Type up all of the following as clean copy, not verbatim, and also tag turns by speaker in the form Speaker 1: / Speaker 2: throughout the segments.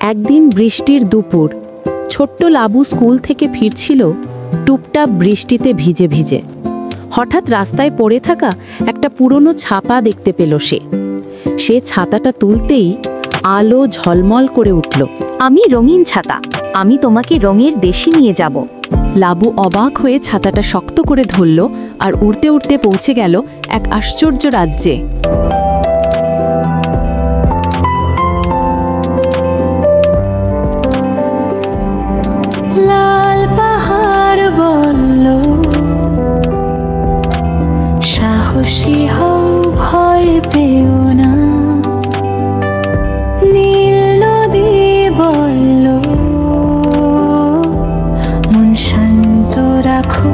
Speaker 1: একদিন বৃষ্টির দুপুর ছোট্ট লাবু স্কুল থেকে ফিরছিল টুপটাপ বৃষ্টিতে ভিজে ভিজে। হঠাৎ রাস্তায় পড়ে থাকা একটা পুরনো ছাপা দেখতে পেল সে ছাতাটা তুলতেই আলো ঝলমল করে উঠল।
Speaker 2: আমি রঙিন ছাতা, আমি তোমাকে রঙের দেশে নিয়ে যাব।
Speaker 1: লাবু অবাক হয়ে ছাতাটা শক্ত করে ধরল আর উড়তে উড়তে পৌঁছে গেল এক আশ্চর্য রাজ্যে।
Speaker 3: লাল পাহাড় বলল, সাহসী হও, ভয় পেও না। নীল নদী বলল, মন শান্ত রাখো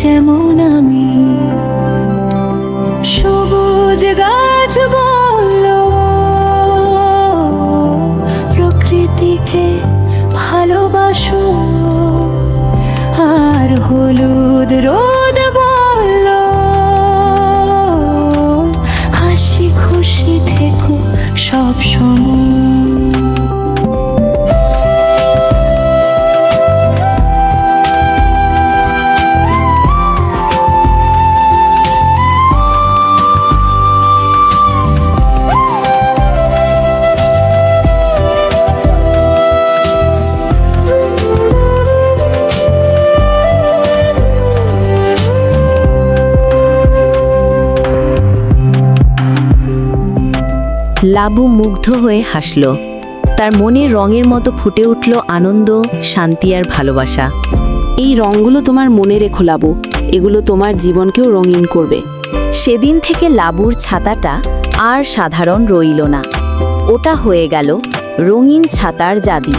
Speaker 3: যেমন আমি। সবুজ গাছ বলল, প্রকৃতিকে ভালোবাসো। আর হলুদ রোদ বলল, হাসি খুশি থেকো সব সময়।
Speaker 2: লাবু মুগ্ধ হয়ে হাসল। তার মনে রঙের মতো ফুটে উঠল আনন্দ, শান্তি আর ভালোবাসা।
Speaker 1: এই রঙগুলো তোমার মনে রেখো লাবু, এগুলো তোমার জীবনকেও রঙিন করবে।
Speaker 2: সেদিন থেকে লাবুর ছাতাটা আর সাধারণ রইল না, ওটা হয়ে গেল রঙিন ছাতার জাদু।